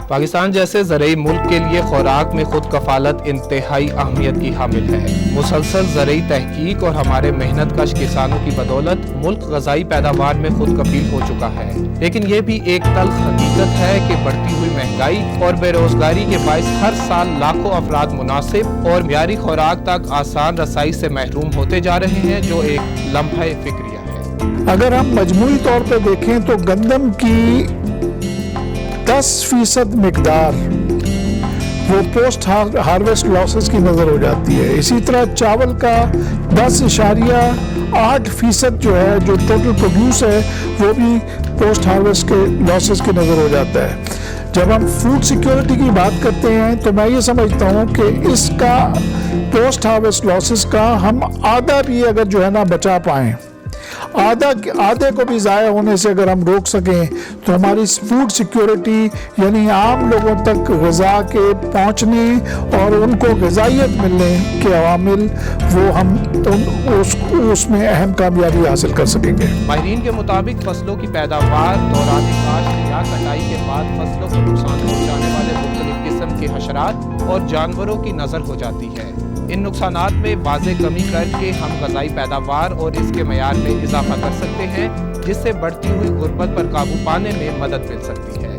پاکستان جیسے زرعی ملک کے لیے خوراک میں خود کفالت انتہائی اہمیت کی حامل ہے۔ مسلسل زرعی تحقیق اور ہمارے محنت کش کسانوں کی بدولت ملک غذائی پیداوار میں خود کفیل ہو چکا ہے، لیکن یہ بھی ایک تلخ حقیقت ہے کہ بڑھتی ہوئی مہنگائی اور بے روزگاری کے باعث ہر سال لاکھوں افراد مناسب اور معیاری خوراک تک آسان رسائی سے محروم ہوتے جا رہے ہیں، جو ایک لمحہ فکریہ ہے۔ اگر ہم مجموعی طور پہ دیکھیں تو گندم کی 10% مقدار وہ پوسٹ ہارویسٹ لاسز کی نظر ہو جاتی ہے۔ اسی طرح چاول کا 10.8% جو ہے جو ٹوٹل پروڈیوس ہے وہ بھی پوسٹ ہارویسٹ کے لاسز کی نظر ہو جاتا ہے۔ جب ہم فوڈ سیکیورٹی کی بات کرتے ہیں تو میں یہ سمجھتا ہوں کہ اس کا پوسٹ ہارویسٹ لاسز کا ہم آدھا بھی اگر جو ہے نا بچا پائیں، آدھے کو بھی ضائع ہونے سے اگر ہم روک سکیں تو ہماری فوڈ سیکیورٹی یعنی عام لوگوں تک غذا کے پہنچنے اور ان کو غذائیت ملنے کے عوامل وہ ہم اس میں اہم کامیابی حاصل کر سکیں گے۔ ماہرین کے مطابق فصلوں کی پیداوار دوران کاشت یا کٹائی کے بعد فصلوں کو نقصان پہنچانے والے مختلف قسم کے حشرات اور جانوروں کی نظر ہو جاتی ہے۔ ان نقصانات میں واضح کمی کر کے ہم غذائی پیداوار اور اس کے معیار میں اضافہ کر سکتے ہیں، جس سے بڑھتی ہوئی غربت پر قابو پانے میں مدد مل سکتی ہے۔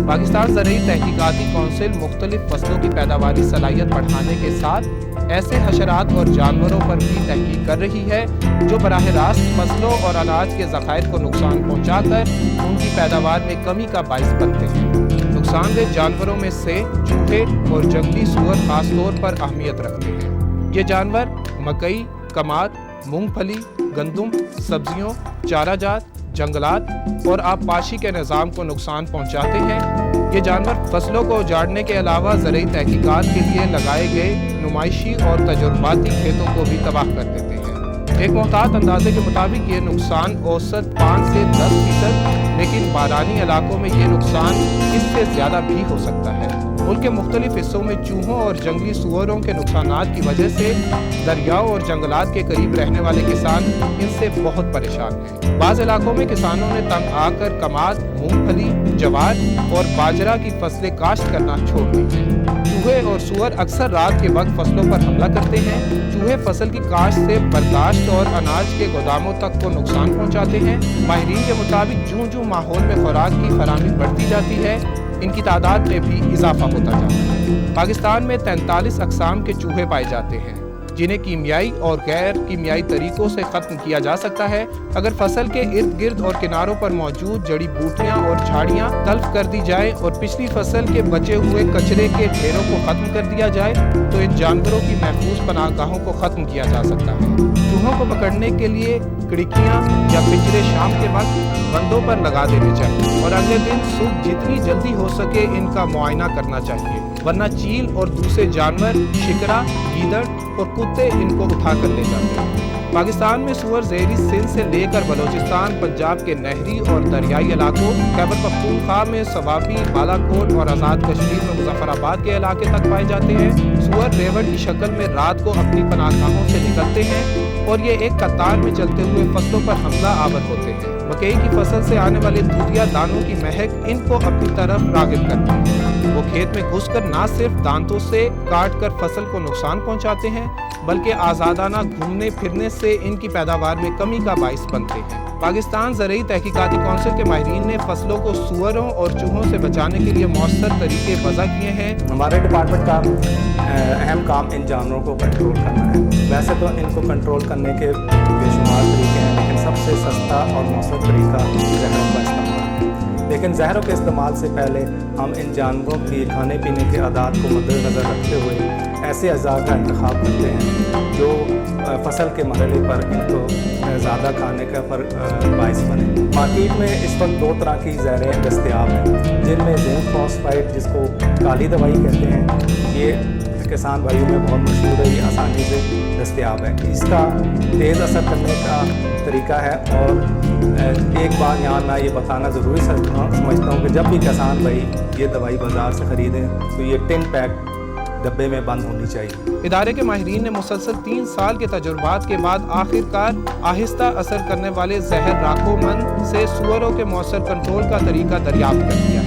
پاکستان زرعی تحقیقاتی کونسل مختلف فصلوں کی پیداواری صلاحیت بڑھانے کے ساتھ ایسے حشرات اور جانوروں پر بھی تحقیق کر رہی ہے جو براہ راست فصلوں اور اناج کے ذخائر کو نقصان پہنچا کر ان کی پیداوار میں کمی کا باعث بنتے ہیں۔ نقصان دہ جانوروں میں سے چوہے اور جنگلی سور خاص طور پر اہمیت رکھتے ہیں۔ یہ جانور مکئی، کماد، مونگ پھلی، گندم، سبزیوں، چارہ جات، جنگلات اور آبپاشی کے نظام کو نقصان پہنچاتے ہیں۔ یہ جانور فصلوں کو اجاڑنے کے علاوہ زرعی تحقیقات کے لیے لگائے گئے نمائشی اور تجرباتی کھیتوں کو بھی تباہ کر دیتے ہیں۔ ایک محتاط اندازے کے مطابق یہ نقصان اوسط 5 سے 10%، لیکن بارانی علاقوں میں یہ نقصان اس سے زیادہ بھی ہو سکتا ہے۔ ملک کے مختلف حصوں میں چوہوں اور جنگلی سوروں کے نقصانات کی وجہ سے دریاؤں اور جنگلات کے قریب رہنے والے کسان ان سے بہت پریشان ہیں۔ بعض علاقوں میں کسانوں نے تنگ آ کر کماد، مونگ پھلی، جوار اور باجرہ کی فصلیں کاشت کرنا چھوڑ دی ہیں۔ چوہے اور سور اکثر رات کے وقت فصلوں پر حملہ کرتے ہیں۔ چوہے فصل کی کاشت سے برداشت اور اناج کے گوداموں تک کو نقصان پہنچاتے ہیں۔ ماہرین کے مطابق جوں ماحول میں خوراک کی فراہمی بڑھتی جاتی ہے، ان کی تعداد میں بھی اضافہ ہوتا جاتا ہے۔ پاکستان میں 43 اقسام کے چوہے پائے جاتے ہیں، جنہیں کیمیائی اور غیر کیمیائی طریقوں سے ختم کیا جا سکتا ہے۔ اگر فصل کے ارد گرد اور کناروں پر موجود جڑی بوٹیاں اور جھاڑیاں تلف کر دی جائیں اور پچھلی فصل کے بچے ہوئے کچرے کے ڈھیروں کو ختم کر دیا جائے تو ان جانوروں کی محفوظ پناہ گاہوں کو ختم کیا جا سکتا ہے۔ چوہوں کو پکڑنے کے لیے کڑکیاں یا پنجرے شام کے وقت بندوں پر لگا دینے چاہیے اور اگلے دن صبح جتنی جلدی ہو سکے ان کا معائنہ کرنا چاہیے، ورنہ چیل اور دوسرے جانور، شکرا، گیدڑ اور کتے ان کو اٹھا کر لے جاتے ہیں۔ پاکستان میں سور زہری سندھ سے لے کر بلوچستان، پنجاب کے نہری اور دریائی علاقوں، خیبر پختونخوا میں سوابی، بالا کوٹ اور آزاد کشمیر میں مظفر آباد کے علاقے تک پائے جاتے ہیں۔ سور ریوڑ کی شکل میں رات کو اپنی پناہ گاہوں سے نکلتے ہیں اور یہ ایک قطار میں چلتے ہوئے فصلوں پر حملہ آور ہوتے ہیں۔ مکئی کی فصل سے آنے والے دودھیا دانوں کی مہک ان کو اپنی طرف راغب کرتی ہے۔ وہ کھیت میں گھس کر نہ صرف دانتوں سے کاٹ کر فصل کو نقصان پہنچاتے ہیں، بلکہ آزادانہ گھومنے پھرنے سے ان کی پیداوار میں کمی کا باعث بنتے ہیں۔ پاکستان زرعی تحقیقاتی کونسل کے ماہرین نے فصلوں کو سوروں اور چوہوں سے بچانے کے لیے مؤثر طریقے وضع کیے ہیں۔ ہمارے ڈپارٹمنٹ کا اہم کام ان جانوروں کو کنٹرول کرنا ہے۔ ویسے تو ان کو کنٹرول کرنے کے بے شمار طریقے ہیں، لیکن سب سے سستا اور مؤثر طریقہ زہروں کا استعمال ہے۔ لیکن زہروں کے استعمال سے پہلے ہم ان جانوروں کی کھانے پینے کے عادات کو مد نظر رکھتے ہوئے ایسے اجزاء کا انتخاب کرتے ہیں جو فصل کے مرحلے پر ان کو زیادہ کھانے کا باعث بنے۔ مارکیٹ میں اس وقت 2 طرح کی زہریں دستیاب ہیں، جن میں زنک فاسفائڈ، جس کو کالی دوائی کہتے ہیں، یہ کسان بھائیوں میں بہت مشہور ہے، یہ آسانی سے دستیاب ہے۔ اس کا تیز اثر کرنے کا طریقہ ہے اور ایک بار یہاں میں یہ بتانا ضروری سمجھتا ہوں کہ جب بھی کسان بھائی یہ دوائی بازار سے خریدیں تو یہ 10 پیک ڈبے میں بند ہونی چاہیے۔ ادارے کے ماہرین نے مسلسل 3 سال کے تجربات کے بعد آخرکار آہستہ اثر کرنے والے زہر راکھو من سے سوروں کے مؤثر کنٹرول کا طریقہ دریافت کر دیا ہے۔